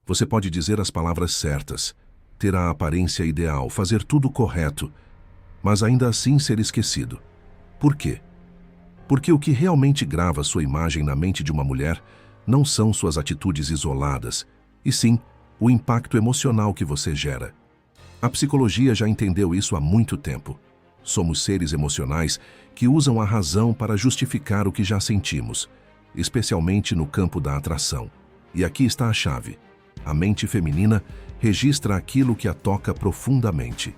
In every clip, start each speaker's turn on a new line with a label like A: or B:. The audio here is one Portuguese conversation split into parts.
A: Você pode dizer as palavras certas, ter a aparência ideal, fazer tudo correto, mas ainda assim ser esquecido. Por quê? Porque o que realmente grava sua imagem na mente de uma mulher não são suas atitudes isoladas, e sim o impacto emocional que você gera. A psicologia já entendeu isso há muito tempo. Somos seres emocionais que usam a razão para justificar o que já sentimos, especialmente no campo da atração. E aqui está a chave. A mente feminina registra aquilo que a toca profundamente.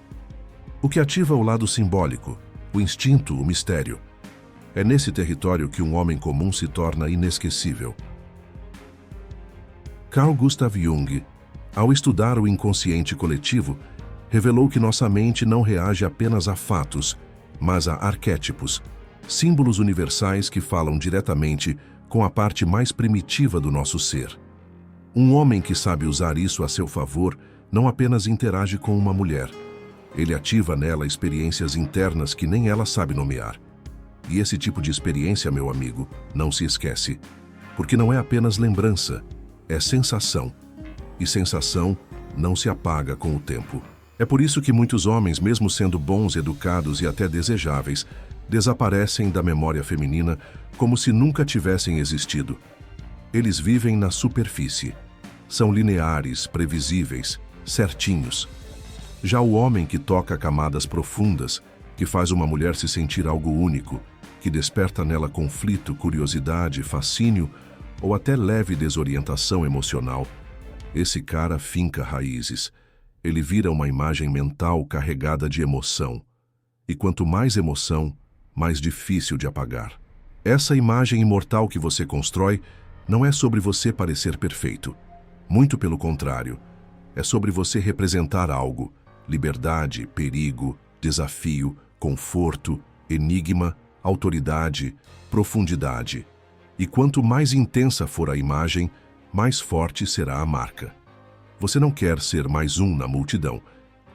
A: O que ativa o lado simbólico, o instinto, o mistério. É nesse território que um homem comum se torna inesquecível. Carl Gustav Jung, ao estudar o inconsciente coletivo, revelou que nossa mente não reage apenas a fatos, mas a arquétipos, símbolos universais que falam diretamente com a parte mais primitiva do nosso ser. Um homem que sabe usar isso a seu favor não apenas interage com uma mulher, ele ativa nela experiências internas que nem ela sabe nomear. E esse tipo de experiência, meu amigo, não se esquece, porque não é apenas lembrança, é sensação. E sensação não se apaga com o tempo. É por isso que muitos homens, mesmo sendo bons, educados e até desejáveis, desaparecem da memória feminina como se nunca tivessem existido. Eles vivem na superfície. São lineares, previsíveis, certinhos. Já o homem que toca camadas profundas, que faz uma mulher se sentir algo único, que desperta nela conflito, curiosidade, fascínio ou até leve desorientação emocional, esse cara finca raízes. Ele vira uma imagem mental carregada de emoção. E quanto mais emoção, mais difícil de apagar. Essa imagem imortal que você constrói não é sobre você parecer perfeito. Muito pelo contrário. É sobre você representar algo: liberdade, perigo, desafio, conforto, enigma, autoridade, profundidade. E quanto mais intensa for a imagem, mais forte será a marca. Você não quer ser mais um na multidão.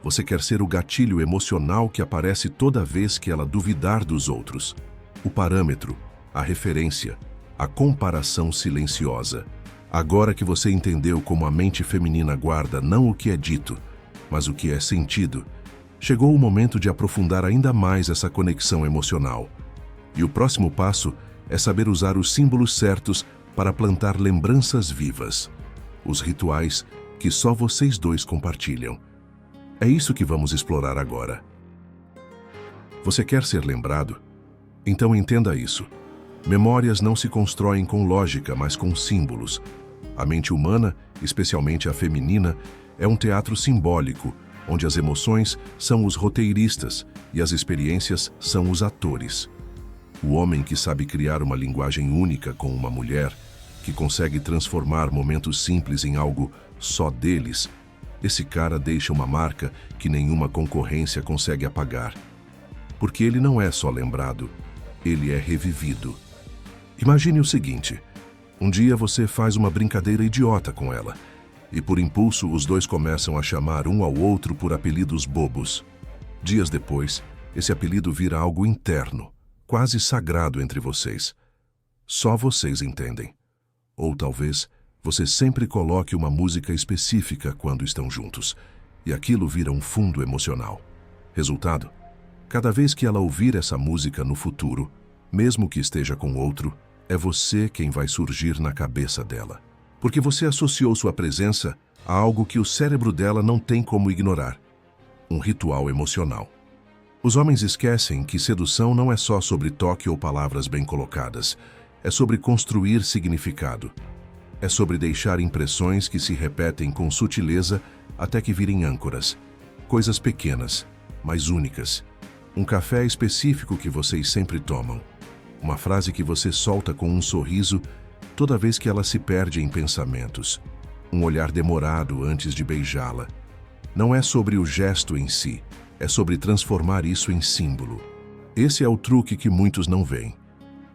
A: Você quer ser o gatilho emocional que aparece toda vez que ela duvidar dos outros. O parâmetro, a referência, a comparação silenciosa. Agora que você entendeu como a mente feminina guarda não o que é dito, mas o que é sentido, chegou o momento de aprofundar ainda mais essa conexão emocional. E o próximo passo é saber usar os símbolos certos para plantar lembranças vivas. Os rituais que só vocês dois compartilham. É isso que vamos explorar agora. Você quer ser lembrado? Então entenda isso. Memórias não se constroem com lógica, mas com símbolos. A mente humana, especialmente a feminina, é um teatro simbólico, onde as emoções são os roteiristas e as experiências são os atores. O homem que sabe criar uma linguagem única com uma mulher, que consegue transformar momentos simples em algo só deles, esse cara deixa uma marca que nenhuma concorrência consegue apagar. Porque ele não é só lembrado, ele é revivido. Imagine o seguinte: um dia você faz uma brincadeira idiota com ela, e por impulso os dois começam a chamar um ao outro por apelidos bobos. Dias depois, esse apelido vira algo interno, quase sagrado entre vocês. Só vocês entendem. Ou talvez você sempre coloque uma música específica quando estão juntos, e aquilo vira um fundo emocional. Resultado? Cada vez que ela ouvir essa música no futuro, mesmo que esteja com outro, é você quem vai surgir na cabeça dela. Porque você associou sua presença a algo que o cérebro dela não tem como ignorar. Um ritual emocional. Os homens esquecem que sedução não é só sobre toque ou palavras bem colocadas. É sobre construir significado. É sobre deixar impressões que se repetem com sutileza até que virem âncoras. Coisas pequenas, mas únicas. Um café específico que vocês sempre tomam. Uma frase que você solta com um sorriso toda vez que ela se perde em pensamentos. Um olhar demorado antes de beijá-la. Não é sobre o gesto em si, é sobre transformar isso em símbolo. Esse é o truque que muitos não veem.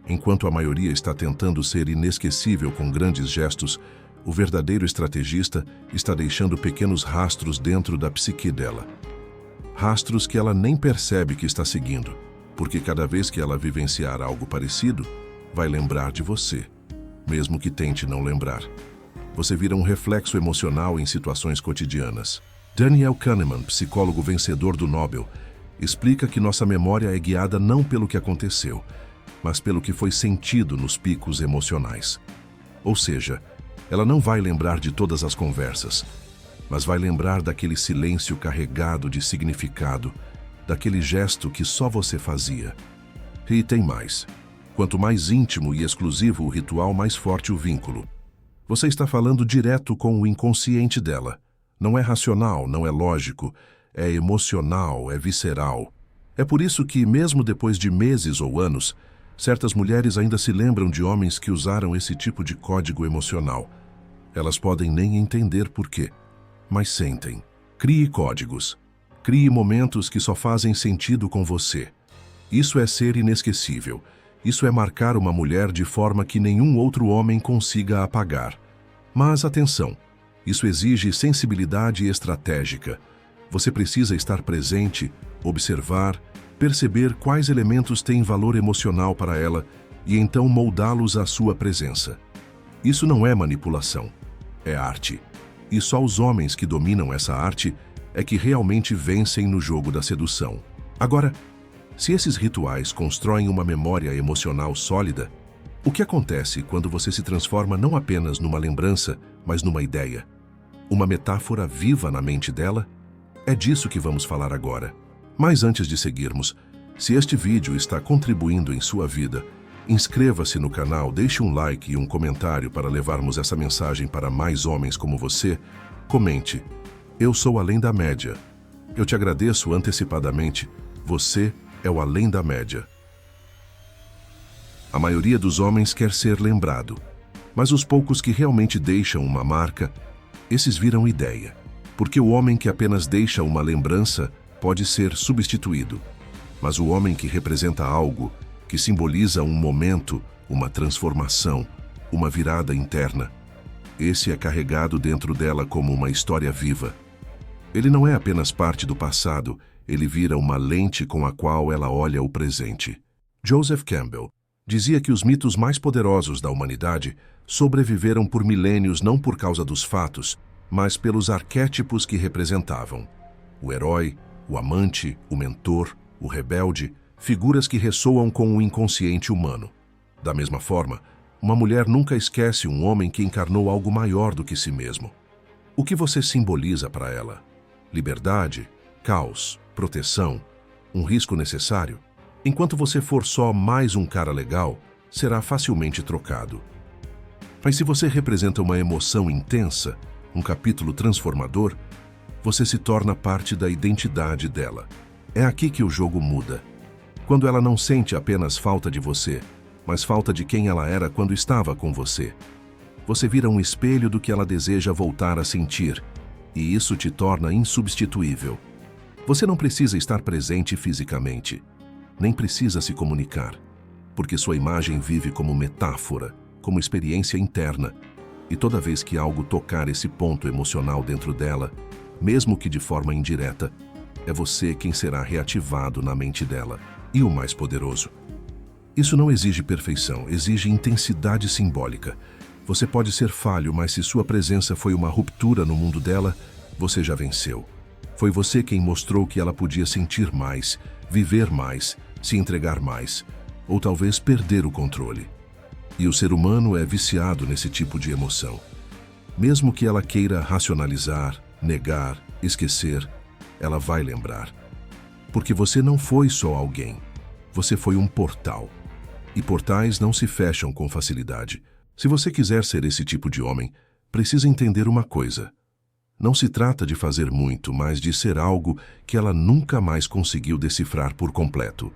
A: Enquanto a maioria está tentando ser inesquecível com grandes gestos, o verdadeiro estrategista está deixando pequenos rastros dentro da psique dela. Rastros que ela nem percebe que está seguindo, porque cada vez que ela vivenciar algo parecido, vai lembrar de você, mesmo que tente não lembrar. Você vira um reflexo emocional em situações cotidianas. Daniel Kahneman, psicólogo vencedor do Nobel, explica que nossa memória é guiada não pelo que aconteceu, mas pelo que foi sentido nos picos emocionais. Ou seja, ela não vai lembrar de todas as conversas, mas vai lembrar daquele silêncio carregado de significado, daquele gesto que só você fazia. E tem mais. Quanto mais íntimo e exclusivo o ritual, mais forte o vínculo. Você está falando direto com o inconsciente dela. Não é racional, não é lógico, é emocional, é visceral. É por isso que, mesmo depois de meses ou anos, certas mulheres ainda se lembram de homens que usaram esse tipo de código emocional. Elas podem nem entender por quê, mas sentem. Crie códigos. Crie momentos que só fazem sentido com você. Isso é ser inesquecível. Isso é marcar uma mulher de forma que nenhum outro homem consiga apagar. Mas atenção, isso exige sensibilidade estratégica. Você precisa estar presente, observar, perceber quais elementos têm valor emocional para ela e então moldá-los à sua presença. Isso não é manipulação, é arte. E só os homens que dominam essa arte é que realmente vencem no jogo da sedução. Agora, se esses rituais constroem uma memória emocional sólida, o que acontece quando você se transforma não apenas numa lembrança, mas numa ideia? Uma metáfora viva na mente dela? É disso que vamos falar agora. Mas antes de seguirmos, se este vídeo está contribuindo em sua vida, inscreva-se no canal, deixe um like e um comentário para levarmos essa mensagem para mais homens como você. Comente: eu sou além da média. Eu te agradeço antecipadamente. Você é o além da média. A maioria dos homens quer ser lembrado, mas os poucos que realmente deixam uma marca, esses viram ideia. Porque o homem que apenas deixa uma lembrança pode ser substituído, mas o homem que representa algo, que simboliza um momento, uma transformação, uma virada interna, esse é carregado dentro dela como uma história viva. Ele não é apenas parte do passado, ele vira uma lente com a qual ela olha o presente. Joseph Campbell dizia que os mitos mais poderosos da humanidade sobreviveram por milênios não por causa dos fatos, mas pelos arquétipos que representavam. O herói, o amante, o mentor, o rebelde, figuras que ressoam com o inconsciente humano. Da mesma forma, uma mulher nunca esquece um homem que encarnou algo maior do que si mesmo. O que você simboliza para ela? Liberdade, caos, proteção, um risco necessário? Enquanto você for só mais um cara legal, será facilmente trocado. Mas se você representa uma emoção intensa, um capítulo transformador, você se torna parte da identidade dela. É aqui que o jogo muda. Quando ela não sente apenas falta de você, mas falta de quem ela era quando estava com você. Você vira um espelho do que ela deseja voltar a sentir, e isso te torna insubstituível. Você não precisa estar presente fisicamente, nem precisa se comunicar, porque sua imagem vive como metáfora, como experiência interna, e toda vez que algo tocar esse ponto emocional dentro dela, mesmo que de forma indireta, é você quem será reativado na mente dela. E o mais poderoso: isso não exige perfeição, exige intensidade simbólica. Você pode ser falho, mas se sua presença foi uma ruptura no mundo dela, você já venceu. Foi você quem mostrou que ela podia sentir mais, viver mais, se entregar mais, ou talvez perder o controle. E o ser humano é viciado nesse tipo de emoção. Mesmo que ela queira racionalizar, negar, esquecer, ela vai lembrar. Porque você não foi só alguém, você foi um portal. E portais não se fecham com facilidade. Se você quiser ser esse tipo de homem, precisa entender uma coisa. Não se trata de fazer muito, mas de ser algo que ela nunca mais conseguiu decifrar por completo.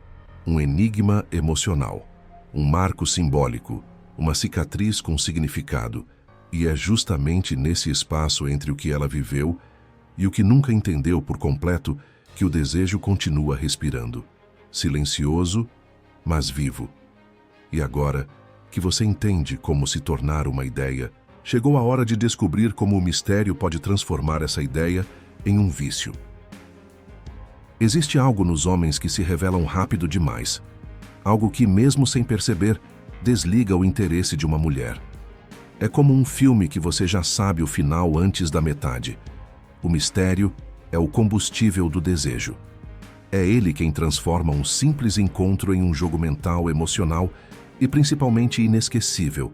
A: Um enigma emocional, um marco simbólico, uma cicatriz com significado. E é justamente nesse espaço entre o que ela viveu e o que nunca entendeu por completo que o desejo continua respirando, silencioso, mas vivo. E agora que você entende como se tornar uma ideia, chegou a hora de descobrir como o mistério pode transformar essa ideia em um vício. Existe algo nos homens que se revelam rápido demais, algo que, mesmo sem perceber, desliga o interesse de uma mulher. É como um filme que você já sabe o final antes da metade. O mistério é o combustível do desejo. É ele quem transforma um simples encontro em um jogo mental, emocional e principalmente inesquecível.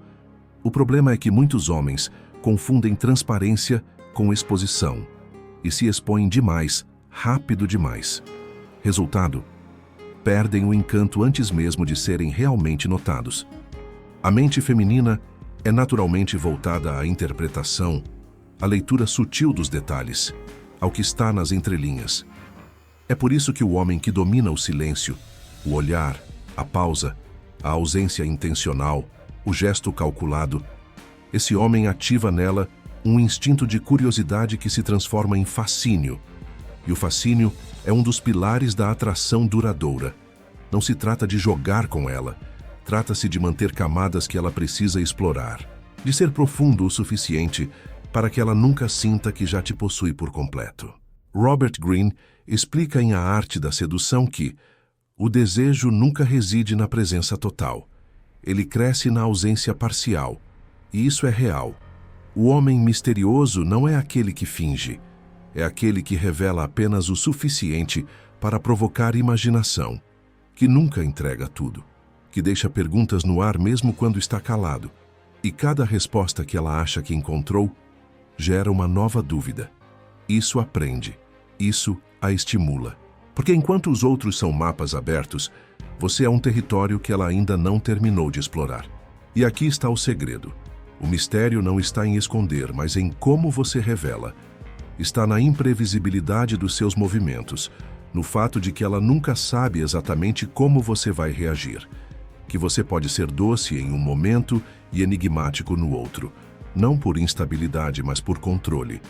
A: O problema é que muitos homens confundem transparência com exposição e se expõem demais, rápido demais. Resultado: perdem o encanto antes mesmo de serem realmente notados. A mente feminina é naturalmente voltada à interpretação, à leitura sutil dos detalhes, ao que está nas entrelinhas. É por isso que o homem que domina o silêncio, o olhar, a pausa, a ausência intencional, o gesto calculado, esse homem ativa nela um instinto de curiosidade que se transforma em fascínio. E o fascínio é um dos pilares da atração duradoura. Não se trata de jogar com ela, trata-se de manter camadas que ela precisa explorar, de ser profundo o suficiente para que ela nunca sinta que já te possui por completo. Robert Greene explica em A Arte da Sedução que o desejo nunca reside na presença total. Ele cresce na ausência parcial, e isso é real. O homem misterioso não é aquele que finge, é aquele que revela apenas o suficiente para provocar imaginação, que nunca entrega tudo, que deixa perguntas no ar mesmo quando está calado, e cada resposta que ela acha que encontrou gera uma nova dúvida. Isso a prende, isso a estimula. Porque enquanto os outros são mapas abertos, você é um território que ela ainda não terminou de explorar. E aqui está o segredo. O mistério não está em esconder, mas em como você revela. Está na imprevisibilidade dos seus movimentos, no fato de que ela nunca sabe exatamente como você vai reagir. Que você pode ser doce em um momento e enigmático no outro, não por instabilidade, mas por controle.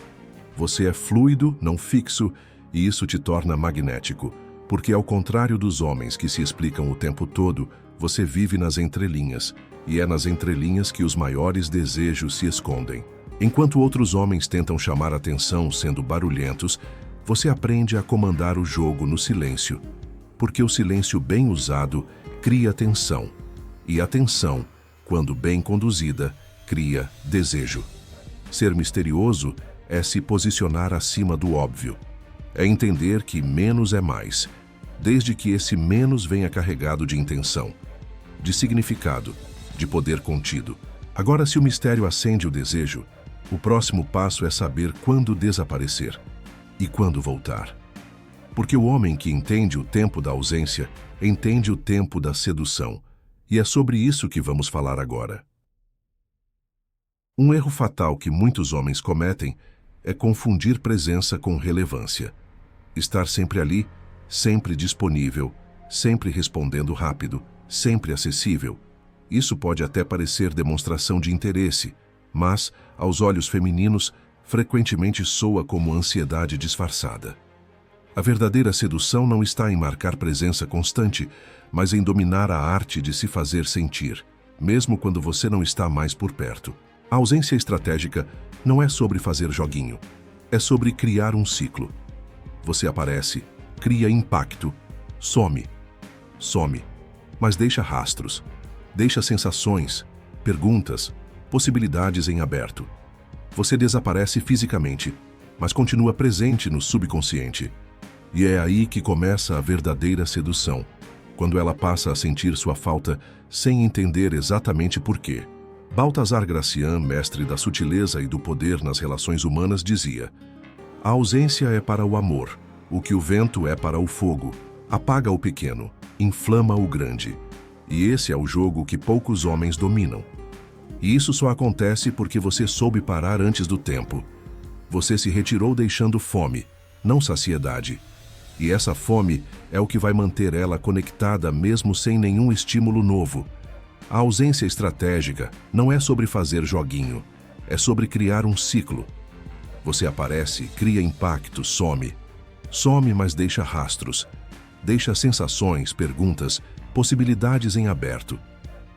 A: Você é fluido, não fixo, e isso te torna magnético, porque ao contrário dos homens que se explicam o tempo todo, você vive nas entrelinhas, e é nas entrelinhas que os maiores desejos se escondem. Enquanto outros homens tentam chamar atenção sendo barulhentos, você aprende a comandar o jogo no silêncio, porque o silêncio bem usado cria tensão, e a tensão, quando bem conduzida, cria desejo. Ser misterioso é se posicionar acima do óbvio. É entender que menos é mais, desde que esse menos venha carregado de intenção, de significado, de poder contido. Agora, se o mistério acende o desejo, o próximo passo é saber quando desaparecer e quando voltar. Porque o homem que entende o tempo da ausência, entende o tempo da sedução. E é sobre isso que vamos falar agora. Um erro fatal que muitos homens cometem é confundir presença com relevância. Estar sempre ali, sempre disponível, sempre respondendo rápido, sempre acessível. Isso pode até parecer demonstração de interesse, mas, aos olhos femininos, frequentemente soa como ansiedade disfarçada. A verdadeira sedução não está em marcar presença constante, mas em dominar a arte de se fazer sentir, mesmo quando você não está mais por perto. A ausência estratégica não é sobre fazer joguinho, é sobre criar um ciclo. Você aparece, cria impacto, some, mas deixa rastros, deixa sensações, perguntas, possibilidades em aberto. Você desaparece fisicamente, mas continua presente no subconsciente. E é aí que começa a verdadeira sedução, quando ela passa a sentir sua falta sem entender exatamente por quê. Balthazar Gracian, mestre da sutileza e do poder nas relações humanas, dizia: a ausência é para o amor, o que o vento é para o fogo, apaga o pequeno, inflama o grande. E esse é o jogo que poucos homens dominam. E isso só acontece porque você soube parar antes do tempo. Você se retirou deixando fome, não saciedade. E essa fome é o que vai manter ela conectada mesmo sem nenhum estímulo novo. A ausência estratégica não é sobre fazer joguinho, é sobre criar um ciclo. Você aparece, cria impacto, some. Some, mas deixa rastros. Deixa sensações, perguntas, possibilidades em aberto.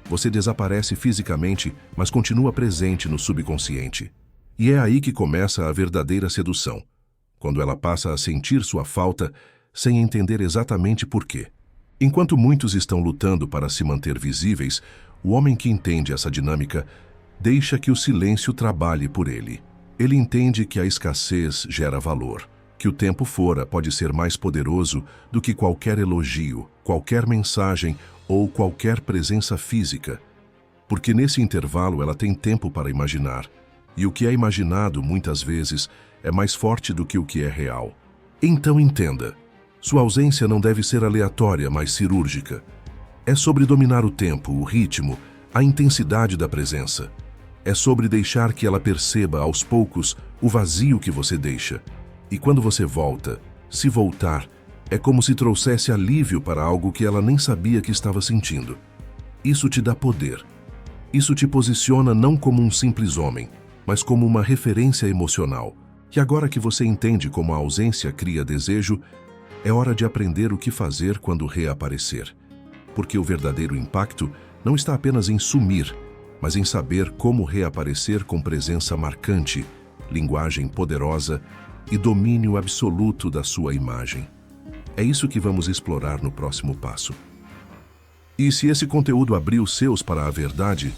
A: Você desaparece fisicamente, mas continua presente no subconsciente. E é aí que começa a verdadeira sedução, quando ela passa a sentir sua falta sem entender exatamente por quê. Enquanto muitos estão lutando para se manter visíveis, o homem que entende essa dinâmica Deixa que o silêncio trabalhe por ele. Ele entende que a escassez gera valor, que o tempo fora pode ser mais poderoso do que qualquer elogio, qualquer mensagem ou qualquer presença física, porque nesse intervalo ela tem tempo para imaginar, e o que é imaginado muitas vezes é mais forte do que o que é real. Então entenda, sua ausência não deve ser aleatória, mas cirúrgica. É sobre dominar o tempo, o ritmo, a intensidade da presença. É sobre deixar que ela perceba aos poucos o vazio que você deixa. E quando você volta, se voltar, é como se trouxesse alívio para algo que ela nem sabia que estava sentindo. Isso te dá poder. Isso te posiciona não como um simples homem, mas como uma referência emocional. E agora que você entende como a ausência cria desejo, é hora de aprender o que fazer quando reaparecer. Porque o verdadeiro impacto não está apenas em sumir, mas em saber como reaparecer com presença marcante, linguagem poderosa e domínio absoluto da sua imagem. É isso que vamos explorar no próximo passo. E se esse conteúdo abrir os seus para a verdade,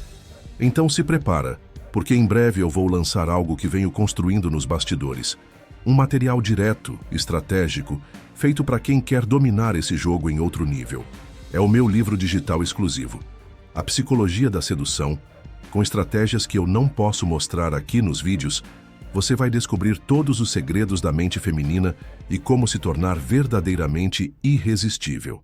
A: então se prepara, porque em breve eu vou lançar algo que venho construindo nos bastidores. Um material direto, estratégico, feito para quem quer dominar esse jogo em outro nível. É o meu livro digital exclusivo, A Psicologia da Sedução, com estratégias que eu não posso mostrar aqui nos vídeos. Você vai descobrir todos os segredos da mente feminina e como se tornar verdadeiramente irresistível.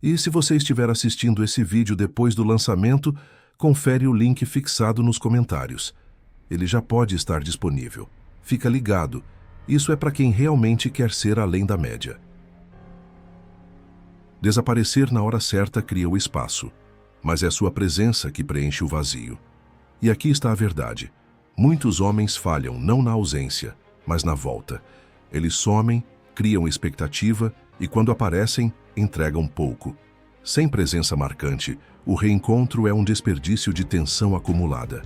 A: E se você estiver assistindo esse vídeo depois do lançamento, confere o link fixado nos comentários. Ele já pode estar disponível. Fica ligado. Isso é para quem realmente quer ser além da média. Desaparecer na hora certa cria o espaço, mas é sua presença que preenche o vazio. E aqui está a verdade. Muitos homens falham não na ausência, mas na volta. Eles somem, criam expectativa e, quando aparecem, entregam pouco. Sem presença marcante, o reencontro é um desperdício de tensão acumulada.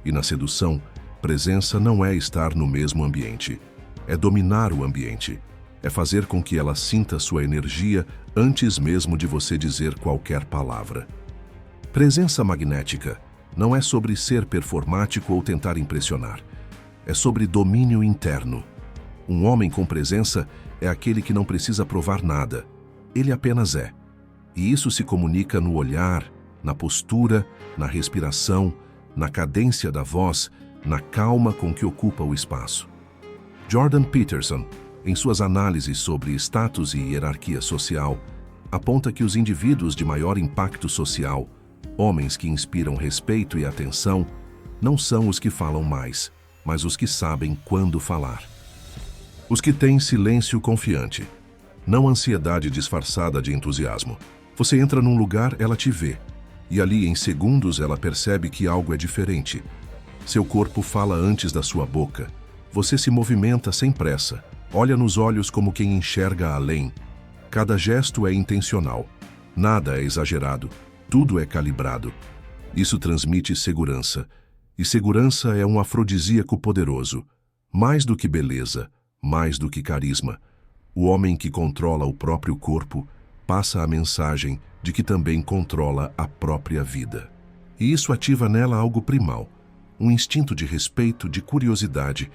A: E na sedução, presença não é estar no mesmo ambiente. É dominar o ambiente. É fazer com que ela sinta sua energia antes mesmo de você dizer qualquer palavra. Presença magnética não é sobre ser performático ou tentar impressionar. É sobre domínio interno. Um homem com presença é aquele que não precisa provar nada. Ele apenas é. E isso se comunica no olhar, na postura, na respiração, na cadência da voz, na calma com que ocupa o espaço. Jordan Peterson, em suas análises sobre status e hierarquia social, aponta que os indivíduos de maior impacto social, homens que inspiram respeito e atenção, não são os que falam mais, mas os que sabem quando falar. Os que têm silêncio confiante, não ansiedade disfarçada de entusiasmo. Você entra num lugar, ela te vê, e ali em segundos ela percebe que algo é diferente. Seu corpo fala antes da sua boca. Você se movimenta sem pressa, olha nos olhos como quem enxerga além. Cada gesto é intencional, nada é exagerado, tudo é calibrado. Isso transmite segurança, e segurança é um afrodisíaco poderoso. Mais do que beleza, mais do que carisma. O homem que controla o próprio corpo passa a mensagem de que também controla a própria vida. E isso ativa nela algo primal, um instinto de respeito, de curiosidade,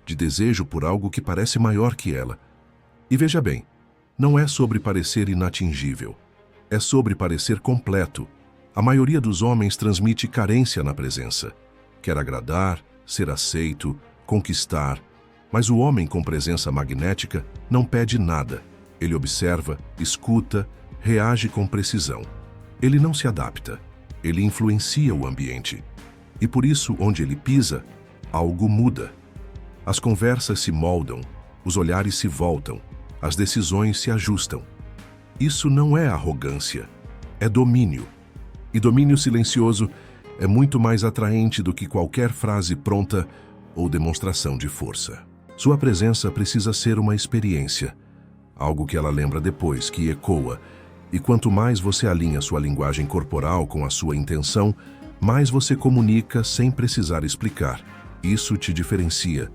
A: de desejo por algo que parece maior que ela. E veja bem, não é sobre parecer inatingível, é sobre parecer completo. A maioria dos homens transmite carência na presença. Quer agradar, ser aceito, conquistar, mas o homem com presença magnética não pede nada. Ele observa, escuta, reage com precisão. Ele não se adapta, ele influencia o ambiente. E por isso, onde ele pisa, algo muda. As conversas se moldam, os olhares se voltam, as decisões se ajustam. Isso não é arrogância, é domínio. E domínio silencioso é muito mais atraente do que qualquer frase pronta ou demonstração de força. Sua presença precisa ser uma experiência, algo que ela lembra depois, que ecoa. E quanto mais você alinha sua linguagem corporal com a sua intenção, mais você comunica sem precisar explicar. Isso te diferencia.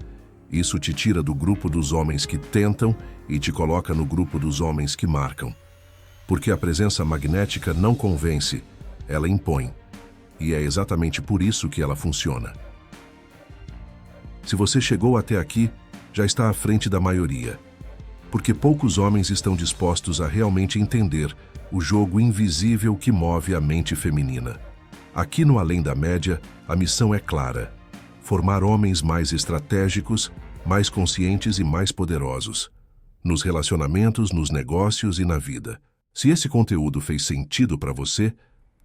A: Isso te tira do grupo dos homens que tentam e te coloca no grupo dos homens que marcam. Porque a presença magnética não convence, ela impõe. E é exatamente por isso que ela funciona. Se você chegou até aqui, já está à frente da maioria. Porque poucos homens estão dispostos a realmente entender o jogo invisível que move a mente feminina. Aqui no Além da Média, a missão é clara: formar homens mais estratégicos, mais conscientes e mais poderosos. Nos relacionamentos, nos negócios e na vida. Se esse conteúdo fez sentido para você,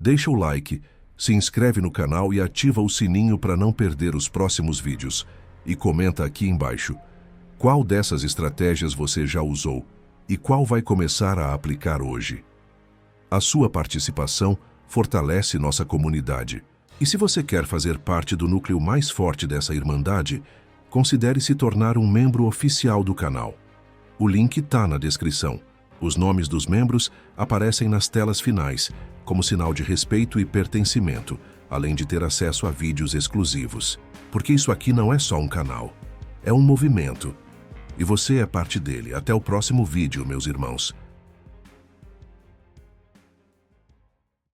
A: deixa o like, se inscreve no canal e ativa o sininho para não perder os próximos vídeos. E comenta aqui embaixo qual dessas estratégias você já usou e qual vai começar a aplicar hoje. A sua participação fortalece nossa comunidade. E se você quer fazer parte do núcleo mais forte dessa irmandade, considere se tornar um membro oficial do canal. O link está na descrição. Os nomes dos membros aparecem nas telas finais, como sinal de respeito e pertencimento, além de ter acesso a vídeos exclusivos. Porque isso aqui não é só um canal, é um movimento. E você é parte dele. Até o próximo vídeo, meus irmãos.